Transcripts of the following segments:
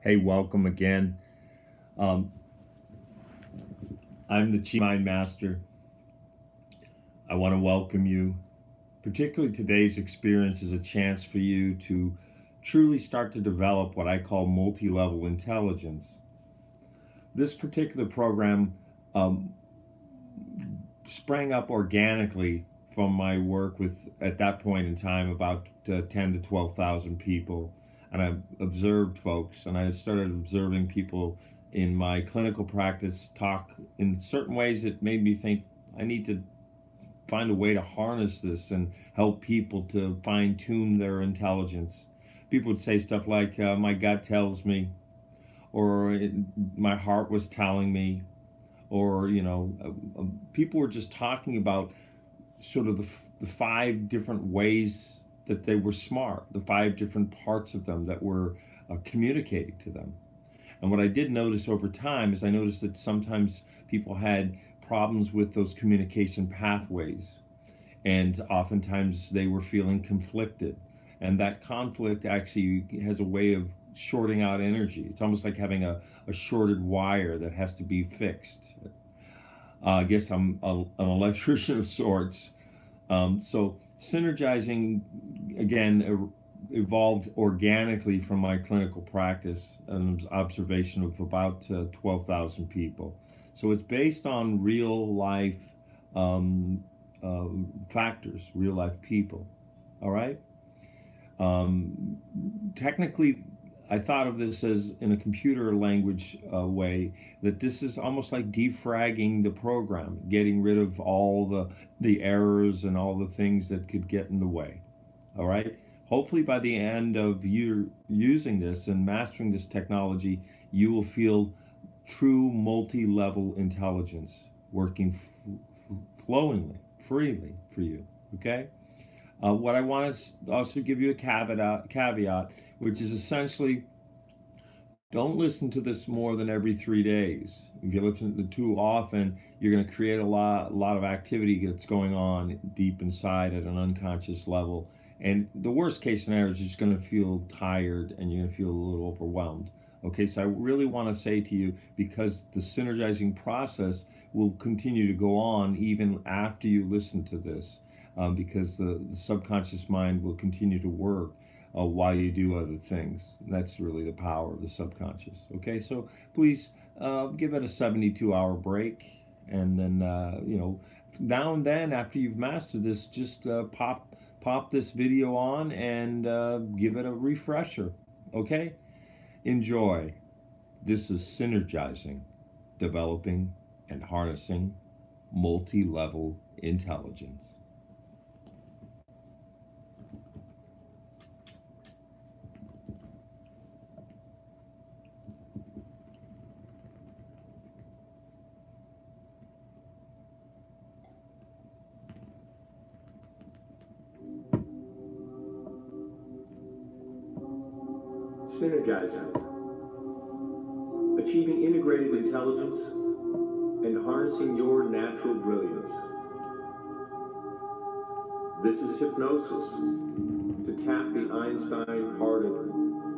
Hey, welcome again. Um, I'm the Chief Mind Master. I want to welcome you. Particularly today's experience is a chance for you to truly start to develop what I call multi-level intelligence. This particular program um, sprang up organically from my work with, at that point in time, about 10 to 12,000 people. And I've observed folks, and I started observing people in my clinical practice talk in certain ways that made me think I need to find a way to harness this and help people to fine tune their intelligence. People would say stuff like, my gut tells me, or my heart was telling me, or, people were just talking about sort of the five different ways that they were smart, the five different parts of them that were communicating to them. And what I did notice over time is I noticed that sometimes people had problems with those communication pathways, and oftentimes they were feeling conflicted. And that conflict actually has a way of shorting out energy. It's almost like having a shorted wire that has to be fixed. I guess I'm an electrician of sorts. So synergizing, again, evolved organically from my clinical practice, an observation of about 12,000 people. So it's based on real life um, factors, real life people. All right. Um, Technically, I thought of this as in a computer language way, that this is almost like defragging the program, getting rid of all the errors and all the things that could get in the way. All right. Hopefully, by the end of you using this and mastering this technology, you will feel true multi-level intelligence working flowingly, freely for you. Okay. What I want to also give you a caveat, which is essentially, don't listen to this more than every 3 days. If you listen to it too often, you're going to create a lot of activity that's going on deep inside at an unconscious level. And the worst case scenario is you're just going to feel tired and you're going to feel a little overwhelmed. Okay, so I really want to say to you, because the synergizing process will continue to go on even after you listen to this, because the subconscious mind will continue to work while you do other things. That's really the power of the subconscious. Okay, so please give it a 72-hour break, and then now and then after you've mastered this, just pop this video on and give it a refresher. Okay, enjoy. This is synergizing, developing, and harnessing multi-level intelligence. Synergizing, achieving integrated intelligence and harnessing your natural brilliance. This is hypnosis to tap the Einstein part of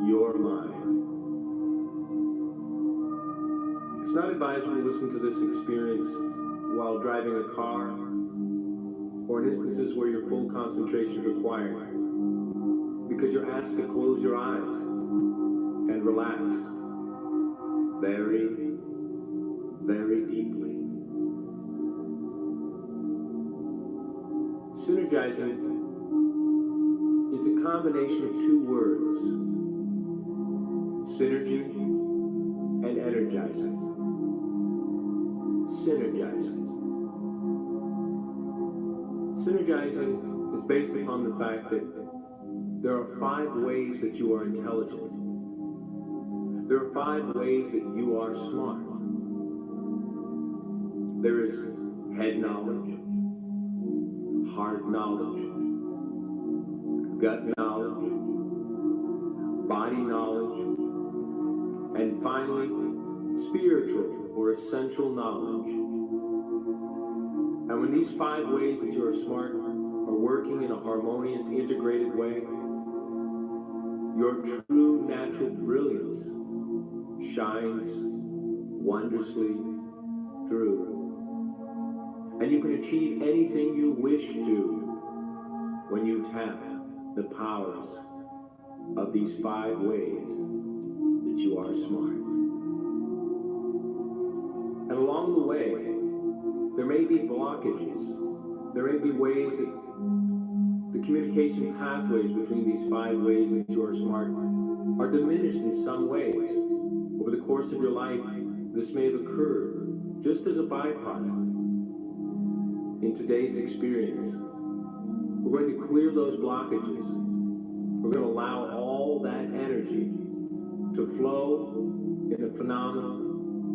your mind. It's not advisable to listen to this experience while driving a car or in instances where your full concentration is required, because you're asked to close your eyes and relax very, very deeply. Synergizing is a combination of two words: synergy and energizing. Synergizing. Synergizing is based upon the fact that there are 5 ways that you are intelligent. There are 5 ways that you are smart. There is head knowledge, heart knowledge, gut knowledge, body knowledge, and finally, spiritual or essential knowledge. And when these 5 ways that you are smart are working in a harmonious, integrated way, your true natural brilliance shines wondrously through. And you can achieve anything you wish to when you tap the powers of these 5 ways that you are smart. And along the way, there may be blockages. There may be ways that the communication pathways between these 5 ways that you are smart are diminished in some ways. Over the course of your life, this may have occurred just as a byproduct. In today's experience, we're going to clear those blockages. We're going to allow all that energy to flow in a phenomenal,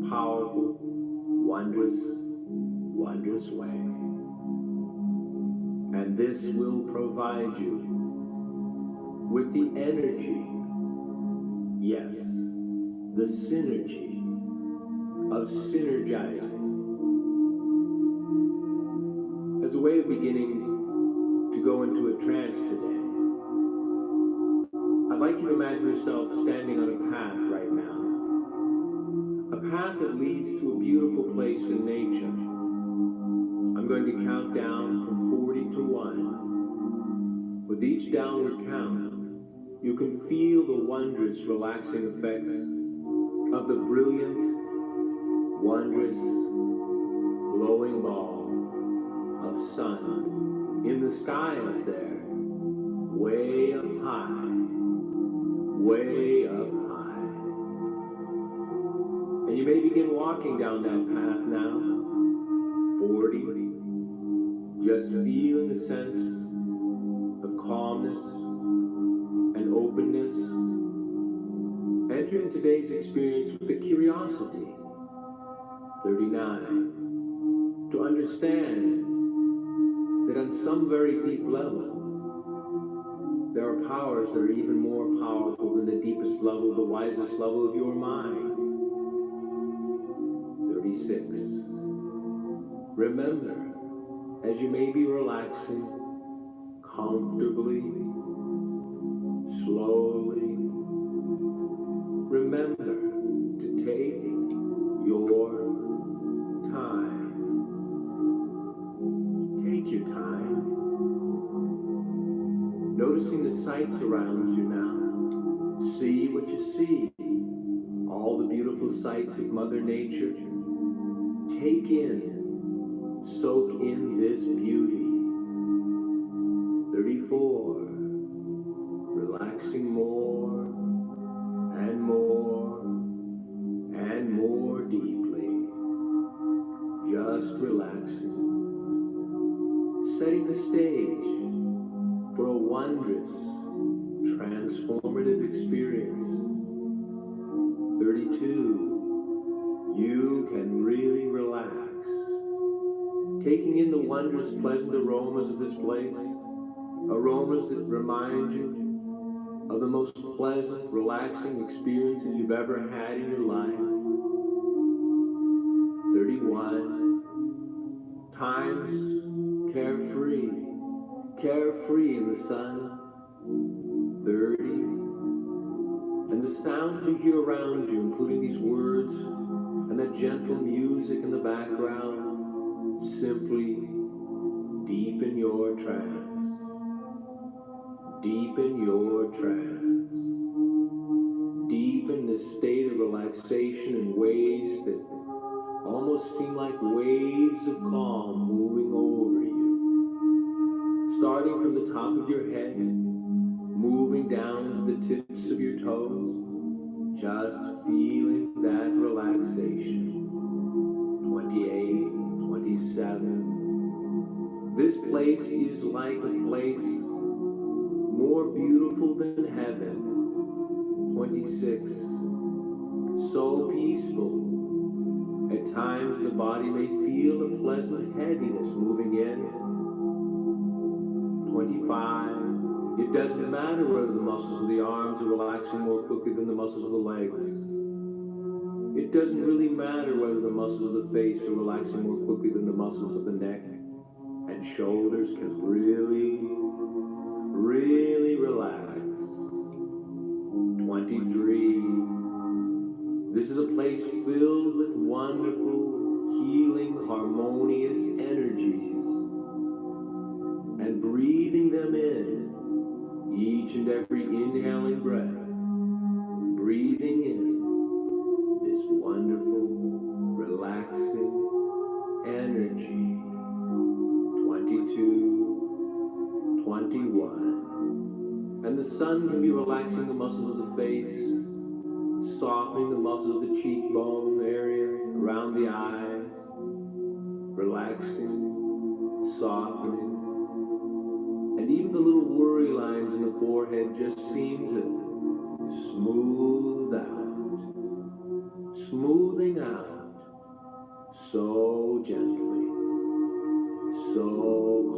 powerful, wondrous way. And this will provide you with the energy, yes, the synergy of synergizing. As a way of beginning to go into a trance today, I'd like you to imagine yourself standing on a path right now. A path that leads to a beautiful place in nature. I'm going to count down from 40 to 1. With each downward count, you can feel the wondrous, relaxing effects of the brilliant, wondrous, glowing ball of sun in the sky up there, way up high, way up high. And you may begin walking down that path now, 40, just feeling a sense of calmness and openness. Entering today's experience with the curiosity, 39, to understand that on some very deep level, there are powers that are even more powerful than the deepest level, the wisest level of your mind. 36. Remember, as you may be relaxing, comfortably, slowly, remember to take your time. Take your time. Noticing the sights around you now. See what you see. All the beautiful sights of Mother Nature. Take in, soak in this beauty. 34. Relaxing more and more and more deeply. Just relaxing. Setting the stage for a wondrous, transformative experience. 32. You can really relax. Taking in the wondrous, pleasant aromas of this place. Aromas that remind you of the most pleasant, relaxing experiences you've ever had in your life. 31. Times carefree. Carefree in the sun. 30. And the sounds you hear around you, including these words and that gentle music in the background, simply deepen your trance. Deepen your trance. Deepen this state of relaxation in ways that almost seem like waves of calm moving over you. Starting from the top of your head, moving down to the tips of your toes, just feeling that relaxation. 28, 27. This place is like a place more beautiful than heaven. 26. So peaceful. At times the body may feel a pleasant heaviness moving in. 25. It doesn't matter whether the muscles of the arms are relaxing more quickly than the muscles of the legs. It doesn't really matter whether the muscles of the face are relaxing more quickly than the muscles of the neck and shoulders can really relax. 23. This is a place filled with wonderful, healing, harmonious energies. And breathing them in, each and every inhaling breath, breathing in this wonderful, relaxing energy. 22, 21. And the sun can be relaxing the muscles of the face, softening the muscles of the cheekbone area, around the eyes, relaxing, softening. And even the little worry lines in the forehead just seem to smooth out, smoothing out so gently, so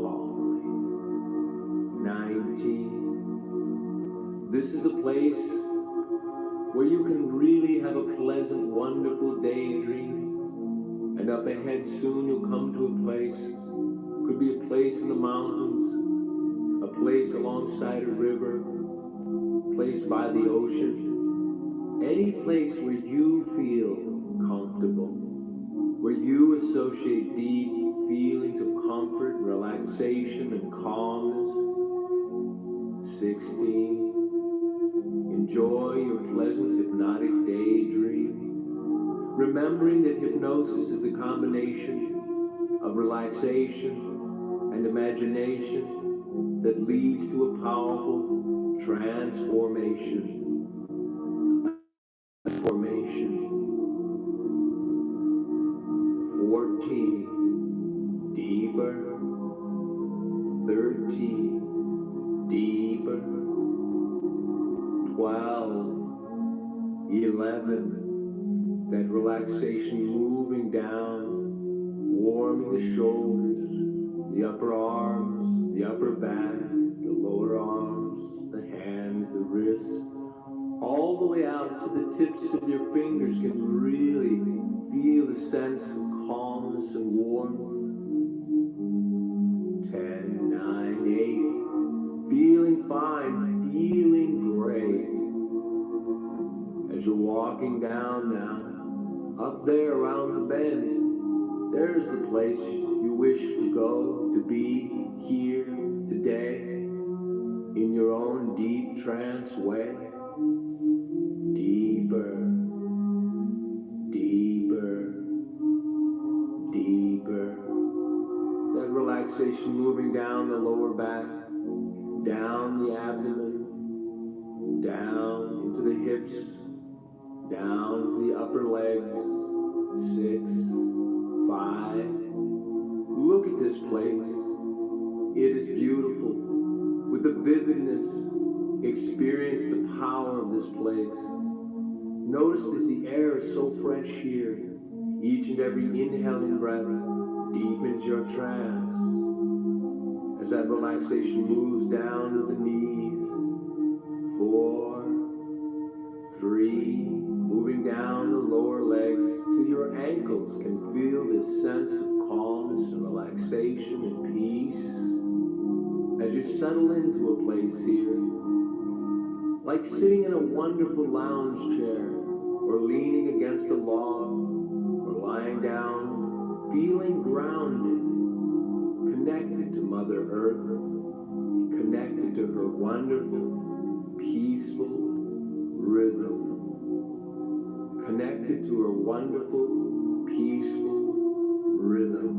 calmly. 19. This is a place where you can really have a pleasant, wonderful daydream. And up ahead soon you'll come to a place, could be a place in the mountains, a place alongside a river, a place by the ocean, any place where you feel comfortable, where you associate deep feelings of comfort, relaxation, and calmness. 16. Enjoy your pleasant hypnotic daydream, remembering that hypnosis is a combination of relaxation and imagination that leads to a powerful transformation. 14. Deeper. 13. Deeper. 12. 11. That relaxation moving down, warming the shoulders, the upper arms, the upper back, the lower arms, the hands, the wrists, all the way out to the tips of your fingers can really feel the sense of calmness and warmth. 10, 9, 8, feeling fine, feeling great. As you're walking down now, up there around the bend, there's the place you wish to go, to be here today, in your own deep trance way. Deeper, deeper, deeper. That relaxation moving down the lower back, down the abdomen, down into the hips, down to the upper legs. 6, 5. Look at this place. It is beautiful. With the vividness, experience the power of this place. Notice that the air is so fresh here. Each and every inhaling breath deepens your trance. As that relaxation moves down to the knees. 4, 3, moving down the lower legs to your ankles, can feel this sense of calmness and relaxation and peace. As you settle into a place here, like sitting in a wonderful lounge chair, or leaning against a log, or lying down, feeling grounded, connected to Mother Earth, connected to her wonderful, peaceful rhythm, connected to her wonderful, peaceful rhythm.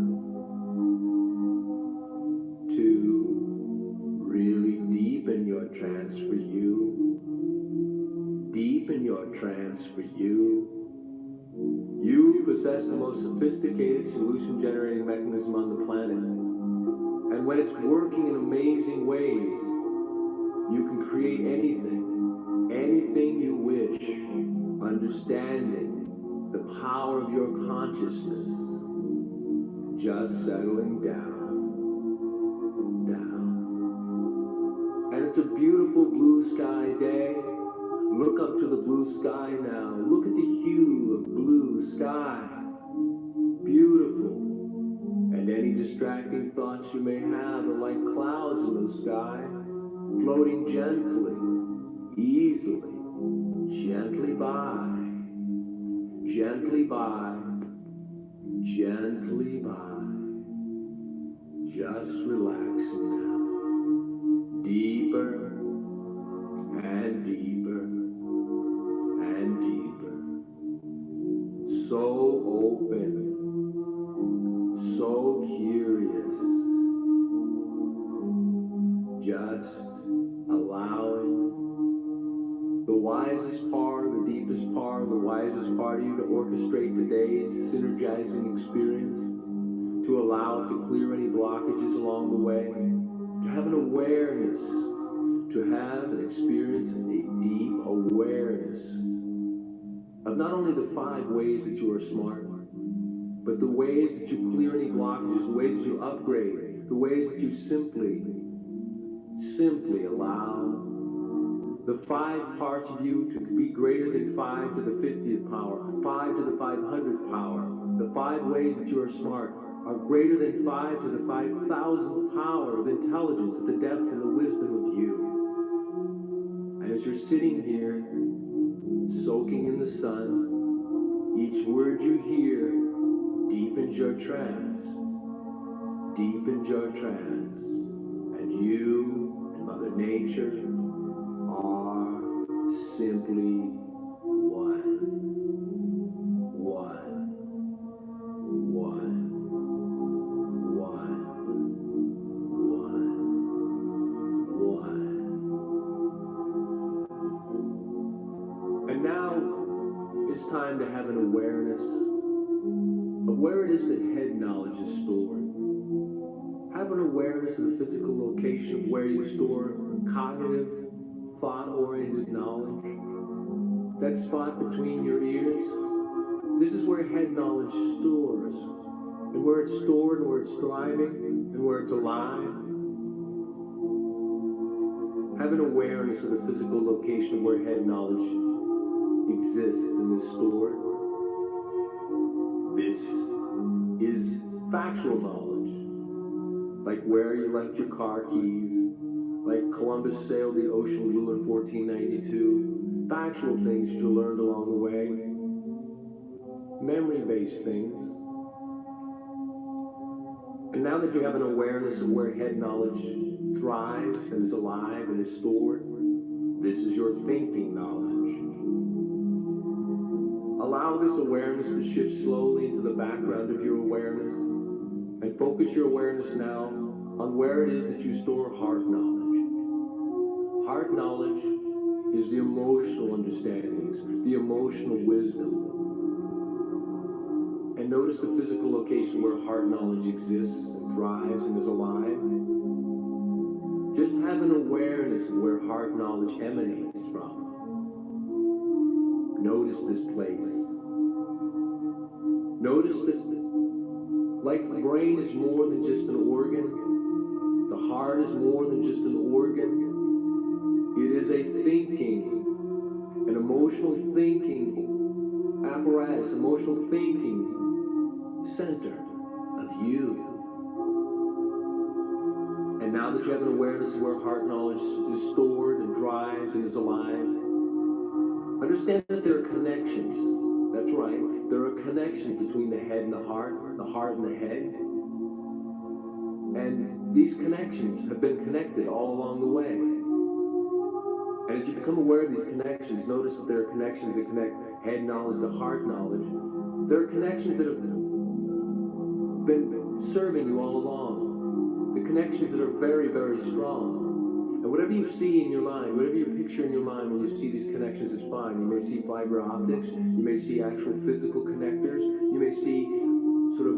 2. Really deepen your trance for you. Deepen your trance for you. You possess the most sophisticated solution-generating mechanism on the planet. And when it's working in amazing ways, you can create anything you wish, understanding the power of your consciousness, just settling down, down. And it's a beautiful blue sky day. Look up to the blue sky now. Look at the hue of blue sky. Beautiful. And any distracting thoughts you may have are like clouds in the sky, floating gently, easily, gently by. gently by, gently by, just relaxing now, deeper and deeper and deeper, so open, so curious, just allowing the wisest part, the deepest part, the wisest part of you to orchestrate today's synergizing experience, to allow it to clear any blockages along the way, to have an awareness, to have and experience a deep awareness of not only the 5 ways that you are smart, but the ways that you clear any blockages, the ways that you upgrade, the ways that you simply allow the 5 parts of you to be greater than 5 to the 50th power, 5 to the 500th power. The 5 ways that you are smart are greater than 5 to the 5,000th power of intelligence at the depth and the wisdom of you. And as you're sitting here, soaking in the sun, each word you hear deepens your trance, deepens your trance, and you and Mother Nature are simply one, one, one, one, one, one. And now it's time to have an awareness of where it is that head knowledge is stored. Have an awareness of the physical location of where you store cognitive, thought-oriented knowledge. That spot between your ears, this is where head knowledge stores. And where it's stored, and where it's thriving, and where it's alive. Have an awareness of the physical location of where head knowledge exists and is stored. This is factual knowledge, like where you left your car keys, like Columbus sailed the ocean blue in 1492, factual things that you learned along the way, memory-based things. And now that you have an awareness of where head knowledge thrives and is alive and is stored, this is your thinking knowledge. Allow this awareness to shift slowly into the background of your awareness and focus your awareness now on where it is that you store heart knowledge. Heart knowledge is the emotional understandings, the emotional wisdom. And notice the physical location where heart knowledge exists and thrives and is alive. Just have an awareness of where heart knowledge emanates from. Notice this place. Notice that, like the brain is more than just an organ, the heart is more than just an organ. It is a thinking, an emotional thinking apparatus, emotional thinking center of you. And now that you have an awareness of where heart knowledge is stored and thrives and is alive, understand that there are connections. That's right. There are connections between the head and the heart and the head. And these connections have been connected all along the way. And as you become aware of these connections, notice that there are connections that connect head knowledge to heart knowledge. There are connections that have been serving you all along. The connections that are very, very strong. And whatever you see in your mind, whatever you picture in your mind when you see these connections is fine. You may see fiber optics, you may see actual physical connectors, you may see sort of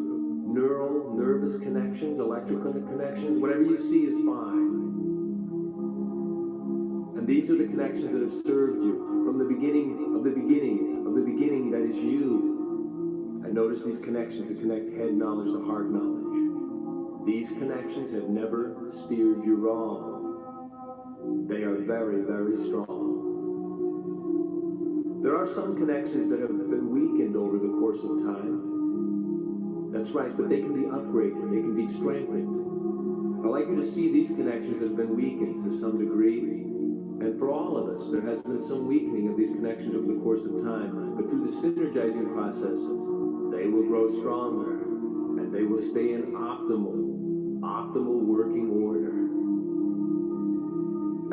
neural, nervous connections, electrical connections, whatever you see is fine. And these are the connections that have served you from the beginning of the beginning of the beginning that is you. And notice these connections that connect head knowledge to heart knowledge. These connections have never steered you wrong. They are very, very strong. There are some connections that have been weakened over the course of time. That's right, but they can be upgraded, they can be strengthened. I'd like you to see these connections that have been weakened to some degree And for all of us, there has been some weakening of these connections over the course of time, but through the synergizing process, they will grow stronger and they will stay in optimal working order.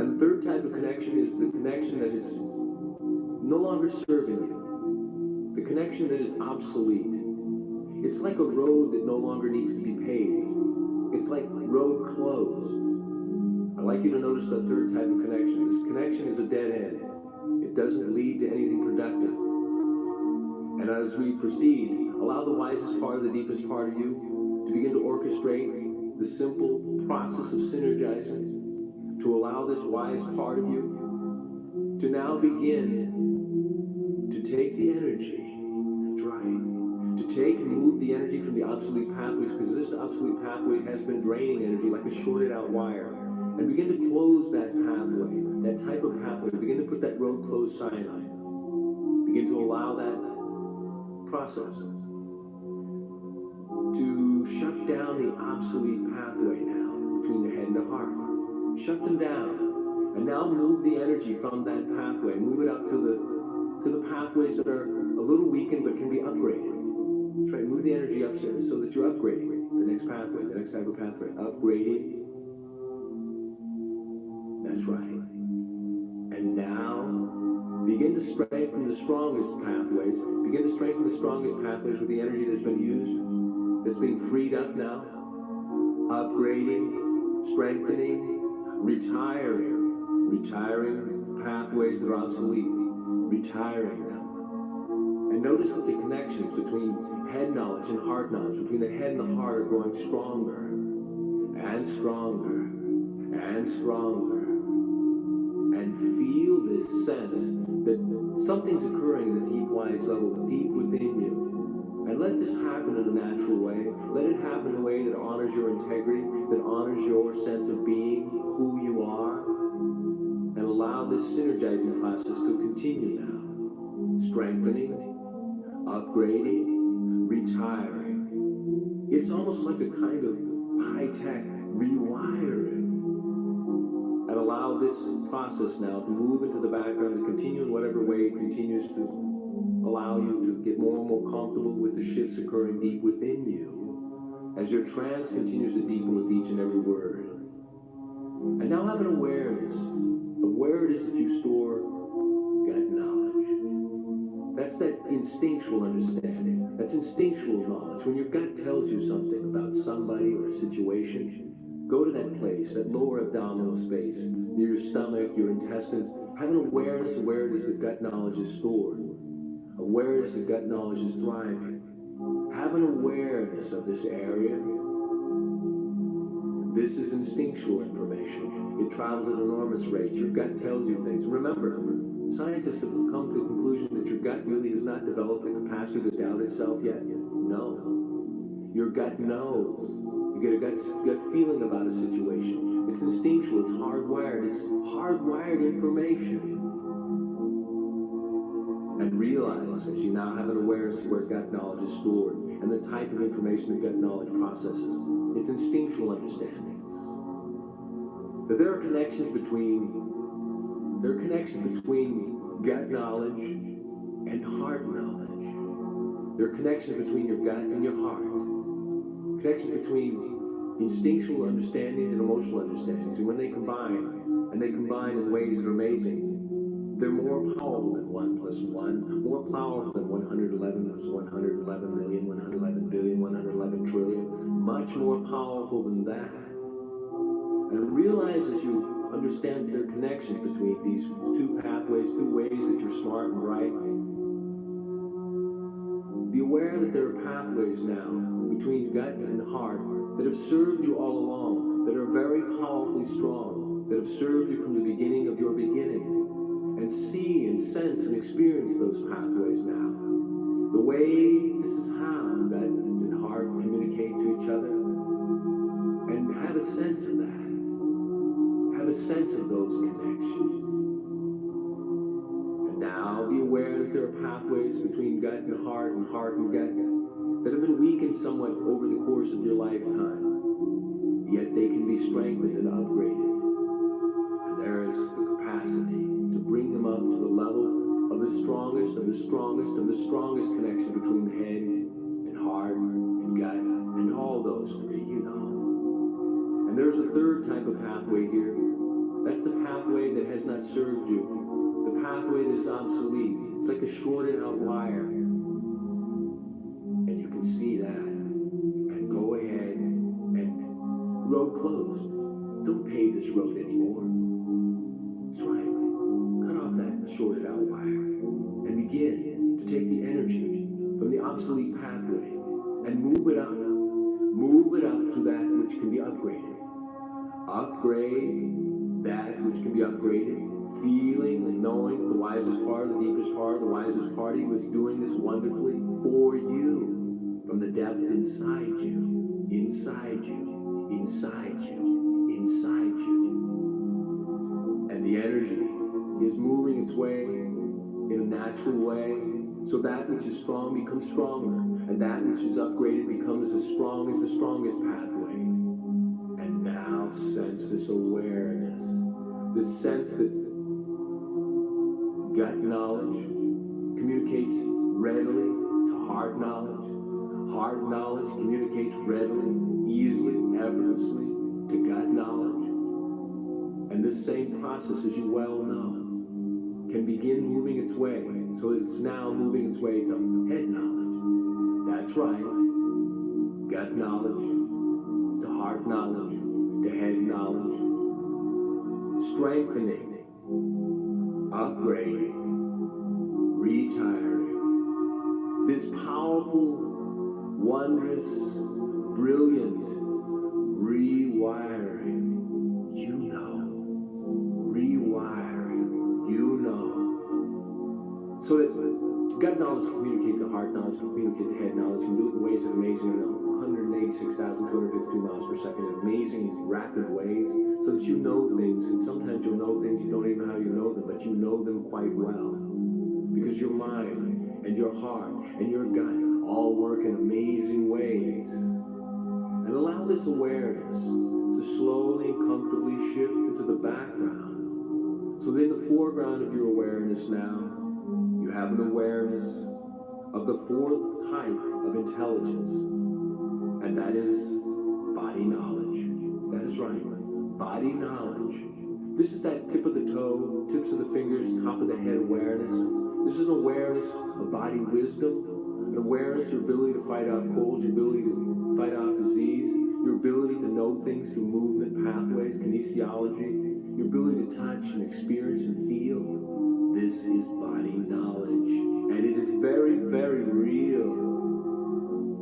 And the third type of connection is the connection that is no longer serving you, the connection that is obsolete. It's like a road that no longer needs to be paved. It's like road closed. I'd like you to notice that third type of connection. This connection is a dead end. It doesn't lead to anything productive. And as we proceed, allow the wisest part, the deepest part of you to begin to orchestrate the simple process of synergizing, to allow this wise part of you to now begin to take the energy, that's right, to take and move the energy from the obsolete pathways, because this obsolete pathway has been draining energy like a shorted out wire, and begin to close that pathway, that type of pathway, begin to put that road closed sign on it. Begin to allow that process to shut down the obsolete pathway now between the head and the heart. Shut them down, and now move the energy from that pathway, move it up to the pathways that are a little weakened but can be upgraded. That's right, move the energy up so that you're upgrading the next pathway, the next type of pathway. Upgrading. That's right. And now, begin to strengthen the strongest pathways. Begin to strengthen the strongest pathways with the energy that's been used, that's being freed up now. Upgrading, strengthening, retiring pathways that are obsolete. Retiring them. And notice that the connections between head knowledge and heart knowledge, between the head and the heart, are growing stronger and stronger and stronger. And feel this sense that something's occurring in the deep wise level, deep within you. And let this happen in a natural way. Let it happen in a way that honors your integrity, that honors your sense of being, who you are. And allow this synergizing process to continue now. Strengthening, upgrading, retiring. It's almost like a kind of high-tech rewiring. And allow this process now to move into the background, to continue in whatever way it continues to allow you to get more and more comfortable with the shifts occurring deep within you as your trance continues to deepen with each and every word. And now have an awareness of where it is that you store gut knowledge. That's that instinctual understanding. That's instinctual knowledge. When your gut tells you something about somebody or a situation, go to that place, that lower abdominal space, near your stomach, your intestines. Have an awareness of where it is that gut knowledge is stored. Where it is that gut knowledge is thriving. Have an awareness of this area. This is instinctual information. It travels at enormous rates. Your gut tells you things. Remember, scientists have come to the conclusion that your gut really has not developed the capacity to doubt itself yet. No. Your gut knows. You get a gut feeling about a situation. It's instinctual. It's hardwired. It's hardwired information. And realize, as you now have an awareness of where gut knowledge is stored and the type of information that gut knowledge processes, it's instinctual understandings. That there are connections between gut knowledge and heart knowledge. There are connections between your gut and your heart. Connections between instinctual understandings and emotional understandings. And when they combine in ways that are amazing, they're more powerful than 1 plus 1, more powerful than 111 plus 111 million, 111 billion, 111 trillion, much more powerful than that. And realize as you understand their connections between these two pathways, two ways that you're smart and bright, be aware that there are pathways now between gut and heart that have served you all along, that are very powerfully strong, that have served you from the beginning of your beginning. And see and sense and experience those pathways now. The way, this is how gut and heart communicate to each other. And have a sense of that. Have a sense of those connections. And now be aware that there are pathways between gut and heart and gut that have been weakened somewhat over the course of your lifetime. Yet they can be strengthened and upgraded. And there is the capacity to bring them up to the level of the strongest of the strongest of the strongest connection between the head and heart and gut and all those three, you know. And there's a third type of pathway here. That's the pathway that has not served you. The pathway that is obsolete. It's like a shorted out wire. And you can see that. And go ahead and road closed. Don't pave this road anymore. That's right. Cut off that shorted out wire. And begin to take the energy from the obsolete pathway and move it up. Move it up to that which can be upgraded. Upgrade that which can be upgraded, feeling and knowing that the wisest part, the deepest part, the wisest party was doing this wonderfully for you, from the depth inside you, inside you, inside you, inside you. And the energy is moving its way in a natural way, so that which is strong becomes stronger, and that which is upgraded becomes as strong as the strongest pathway. And now sense this awareness, this sense that gut knowledge communicates readily to heart knowledge. Heart knowledge communicates readily, easily, effortlessly to gut knowledge. And this same process, as you well know, can begin moving its way, so it's now moving its way to head knowledge. That's right. Gut knowledge to heart knowledge, to head knowledge, strengthening, upgrading, retiring. This powerful, wondrous, brilliant rewiring, you know, rewiring, you know. So that gut knowledge can communicate to heart knowledge, can communicate to head knowledge, can do it in ways that are amazing. 186,252 miles per second in amazing, rapid ways, so that you know things, and sometimes you'll know things you don't even know how you know them, but you know them quite well. Because your mind and your heart and your gut all work in amazing ways. And allow this awareness to slowly and comfortably shift into the background. So that in the foreground of your awareness now, you have an awareness of the fourth type of intelligence. And that is body knowledge. That is right. Body knowledge. This is that tip of the toe, tips of the fingers, top of the head awareness. This is an awareness of body wisdom, an awareness, your ability to fight off colds, your ability to fight off disease, your ability to know things through movement pathways, kinesiology, your ability to touch and experience and feel. This is body knowledge. And it is very, very real.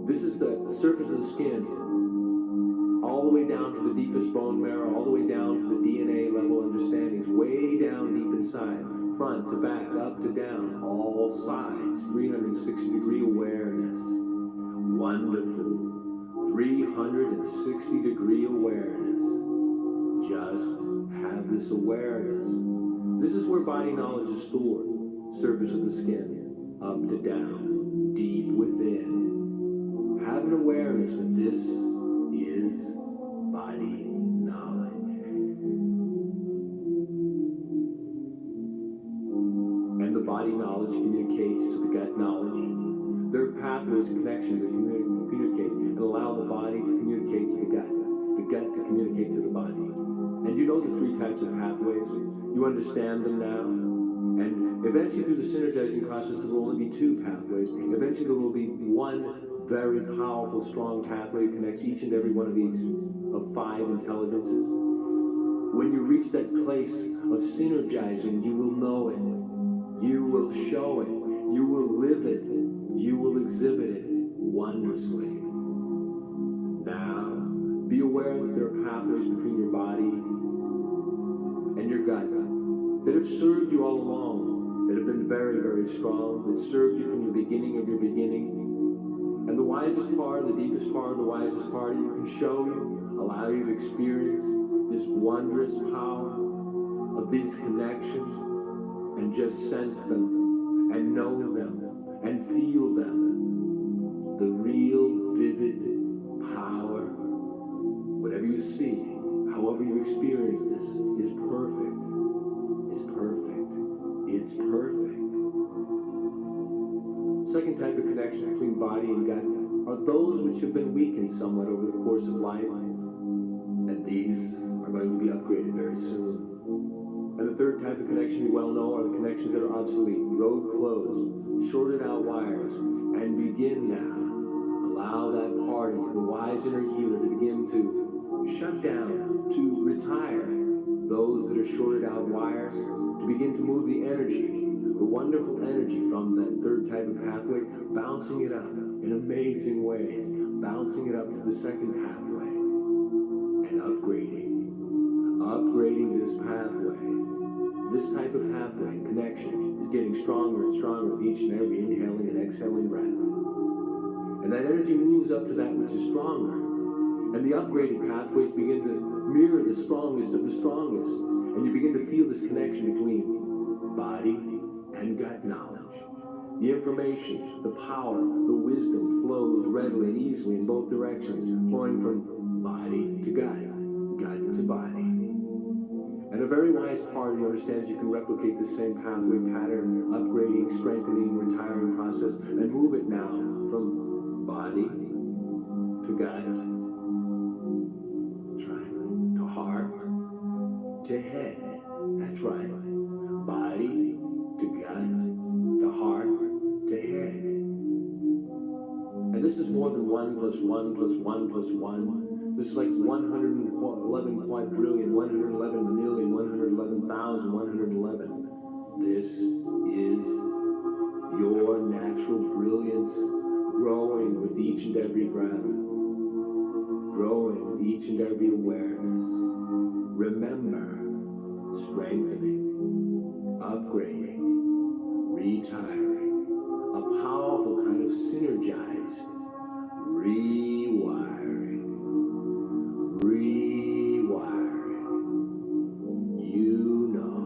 This is the surface of the skin, all the way down to the deepest bone marrow, all the way down to the DNA level understandings, way down deep inside, front to back, up to down, all sides, 360-degree awareness. Wonderful. 360-degree awareness. Just have this awareness. This is where body knowledge is stored. Surface of the skin, up to down, deep within. Have an awareness that this is body knowledge. And the body knowledge communicates to the gut knowledge. There are pathways, connections that communicate and allow the body to communicate to the gut to communicate to the body. And you know the three types of pathways. You understand them now. And eventually through the synergizing process, there will only be two pathways. Eventually there will be one very powerful, strong pathway that connects each and every one of these of five intelligences. When you reach that place of synergizing, you will know it. You will show it. You will live it. You will exhibit it wondrously. Now, be aware that there are pathways between your body and your gut that have served you all along, that have been very, very strong, that served you from the beginning of your beginning. And the wisest part, the deepest part, the wisest part you can show you, allow you to experience this wondrous power of these connections and just sense them and know them and feel them. The real, vivid power. Whatever you see, however you experience this, is perfect. is perfect. It's perfect. Second type of connection between body and gut are those which have been weakened somewhat over the course of life, and these are going to be upgraded very soon. And the third type of connection you well know are the connections that are obsolete, road closed, shorted out wires, and begin now. Allow that part of you, the wise inner healer, to begin to shut down, to retire those that are shorted out wires, to begin to move the energy, the wonderful energy from that third type of pathway, bouncing it up in amazing ways, bouncing it up to the second pathway, and upgrading this pathway. This type of pathway and connection is getting stronger and stronger with each and every inhaling and exhaling breath. And that energy moves up to that which is stronger. And the upgraded pathways begin to mirror the strongest of the strongest. And you begin to feel this connection between body and gut knowledge. The information, the power, the wisdom flows readily and easily in both directions, flowing from body to gut, gut to body. And a very wise part of you understands you can replicate the same pathway pattern, upgrading, strengthening, retiring process, and move it now from body to gut. That's right. To heart, to head. That's right. Body to gut, to heart, to head. And this is more than 1 plus 1 plus 1 plus 1. This is like 111 quadrillion, 111 million, 111,000, 111. This is your natural brilliance growing with each and every breath, growing with each and every awareness. Remember, strengthening, upgrading, retiring, a powerful kind of synergized rewiring. You know.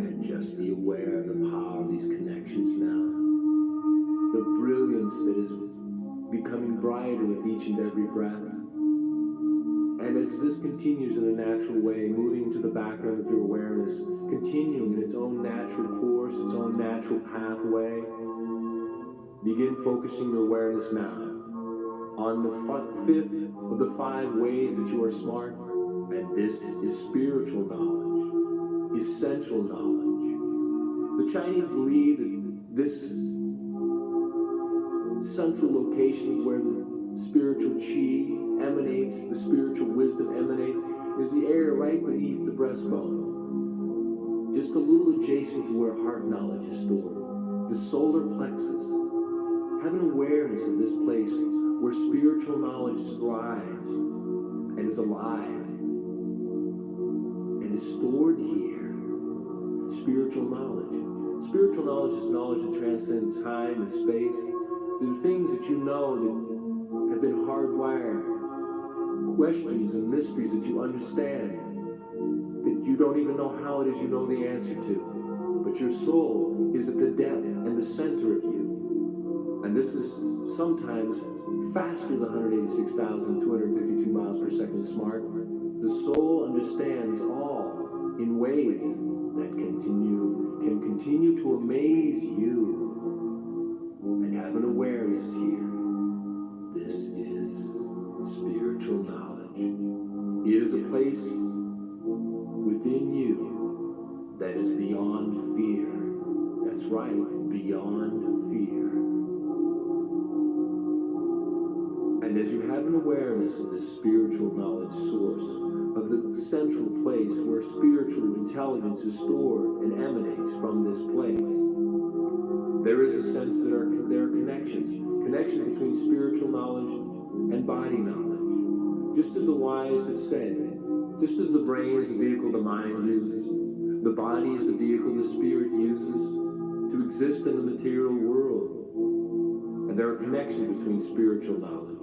And just be aware of the power of these connections now. The brilliance that is becoming brighter with each and every breath. And as this continues in a natural way, moving into the background of your awareness, continuing in its own natural course, its own natural pathway, begin focusing your awareness now on the fifth of the 5 ways that you are smart. And this is spiritual knowledge, essential knowledge. The Chinese believe that this central location where the spiritual chi emanates, the spiritual wisdom emanates, is the area right beneath the breastbone, just a little adjacent to where heart knowledge is stored, the solar plexus. Have an awareness of this place where spiritual knowledge thrives and is alive and is stored here. Spiritual knowledge. Spiritual knowledge is knowledge that transcends time and space. The things that you know that have been hardwired, questions and mysteries that you understand, that you don't even know how it is you know the answer to. But your soul is at the depth and the center of you. And this is sometimes faster than 186,252 miles per second smart. The soul understands all in ways that can continue to amaze you. And have an awareness here. This is spiritual knowledge. It is a place within you that is beyond fear. That's right, beyond fear. And as you have an awareness of this spiritual knowledge source, of the central place where spiritual intelligence is stored and emanates from this place, there is a sense that there are connections between spiritual knowledge and body knowledge. Just as the wise have said, just as the brain is the vehicle the mind uses, the body is the vehicle the spirit uses to exist in the material world. And there are connections between spiritual knowledge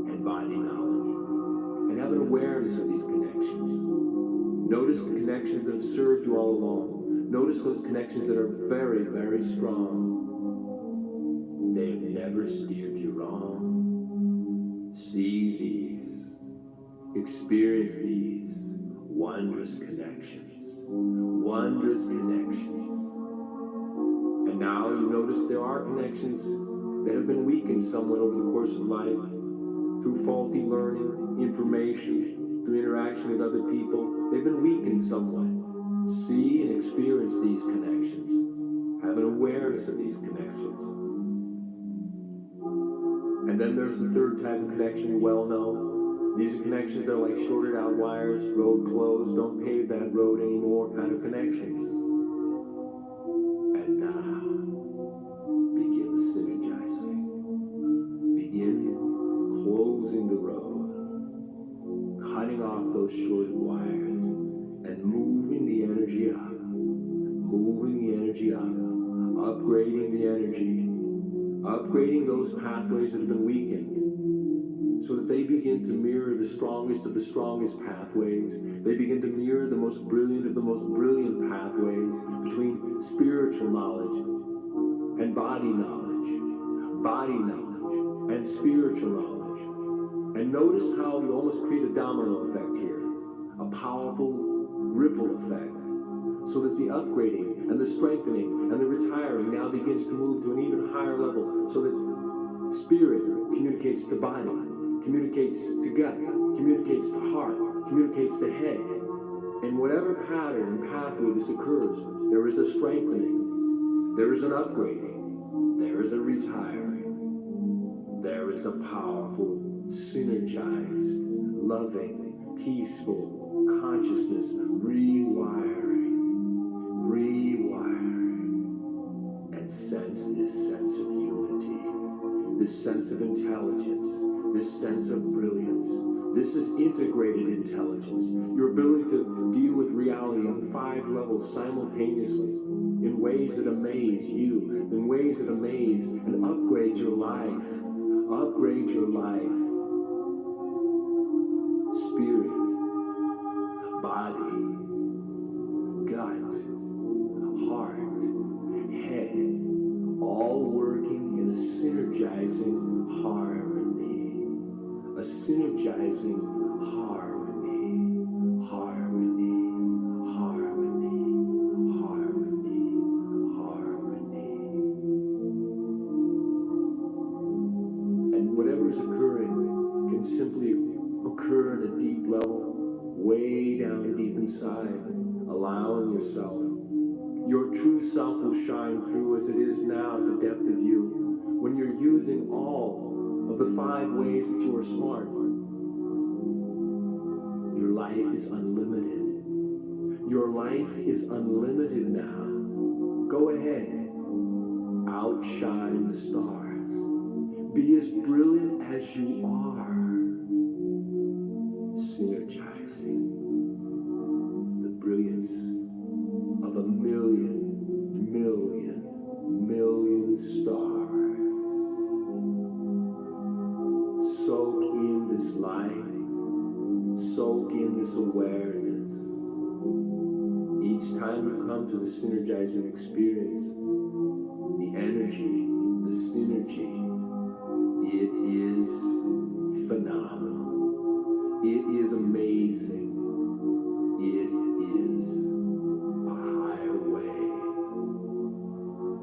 and body knowledge. And have an awareness of these connections. Notice the connections that have served you all along. Notice those connections that are very, very strong. They have never steered you wrong. See these. Experience these. wondrous connections, wondrous connections. And now you notice there are connections that have been weakened somewhat over the course of life through faulty learning, information, through interaction with other people. They've been weakened somewhat. See and experience these connections. Have an awareness of these connections. And then there's the third type of connection you well know. These are connections that are like shorted out wires, road closed, don't pave that road anymore kind of connections. And now, begin the synergizing. Begin closing the road, cutting off those shorted wires, and moving the energy up, upgrading the energy, upgrading those pathways that have been weakened, so that they begin to mirror the strongest of the strongest pathways. They begin to mirror the most brilliant of the most brilliant pathways between spiritual knowledge and body knowledge and spiritual knowledge. And notice how you almost create a domino effect here, a powerful ripple effect, so that the upgrading and the strengthening and the retiring now begins to move to an even higher level, so that spirit communicates to body, communicates to gut, communicates to heart, communicates to head. In whatever pattern and pathway this occurs, there is a strengthening, there is an upgrading, there is a retiring, there is a powerful, synergized, loving, peaceful consciousness rewiring, and sense this sense of unity, this sense of intelligence, this sense of brilliance. This is integrated intelligence, your ability to deal with reality on 5 levels simultaneously, in ways that amaze you, in ways that amaze and upgrade your life. Upgrade your life. Spirit, body, gut, heart, head, all working in a synergizing harmony. A synergizing harmony, harmony, harmony, harmony, harmony. And whatever is occurring can simply occur at a deep level, way down deep inside, allowing yourself. Your true self will shine through as it is now at the depth of you, when you're using all of the 5 ways that you are smart. Your life is unlimited. Your life is unlimited now. Go ahead. Outshine the stars. Be as brilliant as you are. Synergizing the brilliance of a million stars. Soak in this light, soak in this awareness. Each time you come to the synergizing experience, the energy, the synergy, it is phenomenal. It is amazing. It is a higher way.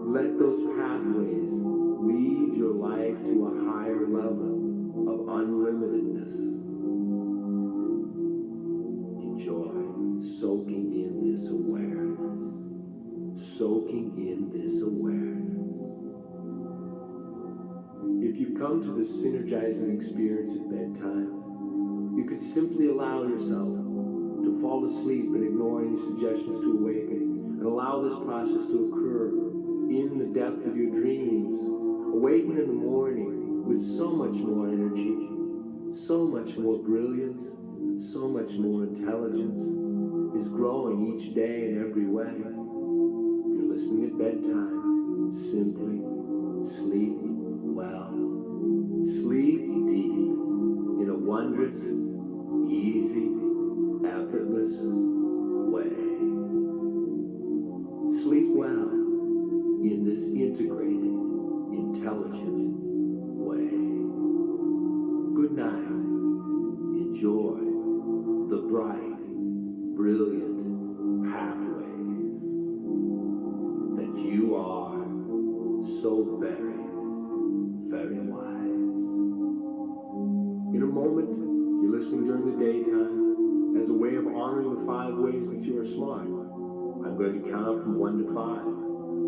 Let those pathways lead your life to a higher level of unlimitedness. Enjoy soaking in this awareness. Soaking in this awareness. If you've come to this synergizing experience at bedtime, you could simply allow yourself to fall asleep and ignore any suggestions to awaken, and allow this process to occur in the depth of your dreams. Awaken in the morning with so much more energy, so much more brilliance, so much more intelligence is growing each day in every way. If you're listening at bedtime, simply sleep well. Sleep deep in a wondrous, easy, effortless way. Sleep well in this integrated, intelligent way. Good night. Enjoy the bright, brilliant pathways, that you are so very, very wise. In a moment, you're listening during the daytime as a way of honoring the 5 ways that you are smart. I'm going to count up from 1 to 5.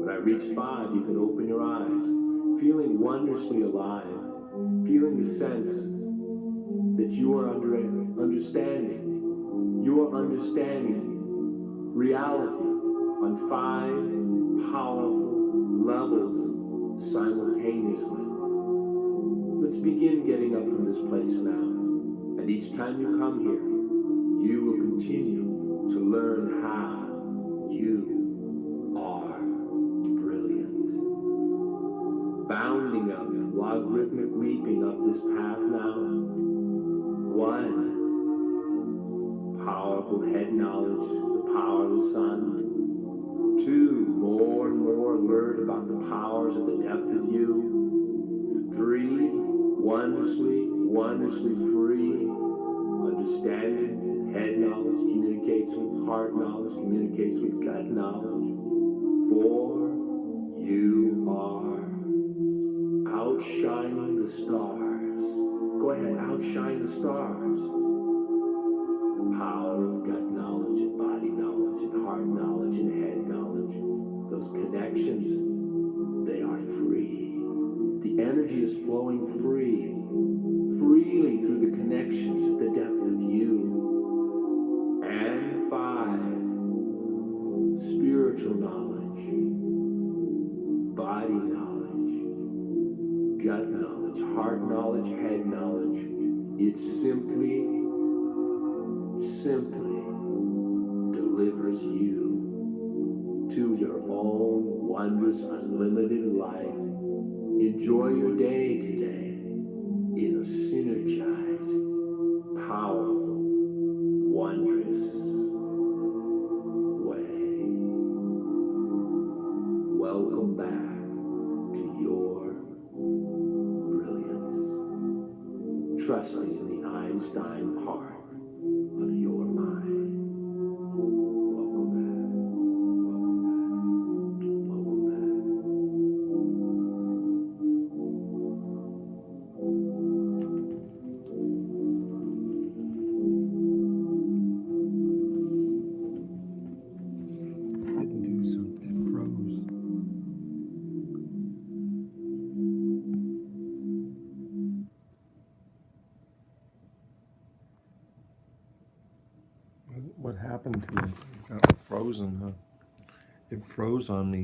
When I reach 5, you can open your eyes, feeling wondrously alive, feeling the sense that you are understanding. You are understanding reality on 5 powerful levels simultaneously. Let's begin getting up from this place now. And each time you come here, you will continue to learn how you are brilliant. Bounding up, logarithmic leaping up this path now. 1, powerful head knowledge, the power of the sun. 2, more and more alert about the powers at the depth of you. 3, wondrously free, understanding. Head knowledge communicates with heart knowledge, communicates with gut knowledge. 4, you are outshining the stars. Go ahead, outshine the stars. The power of gut knowledge and body knowledge and heart knowledge and head knowledge. Those connections, they are free. The energy is flowing freely through the connections at the depth of you. And 5, spiritual knowledge, body knowledge, gut knowledge, heart knowledge, head knowledge. It simply delivers you to your own wondrous, unlimited life. Enjoy your day today in a synergized, powerful, wondrous way. Welcome back to your brilliance, trusting in the Einstein part of your mind. Welcome back. Welcome back. Didn't do something. It froze. What happened to it? It got frozen, huh? It froze on me.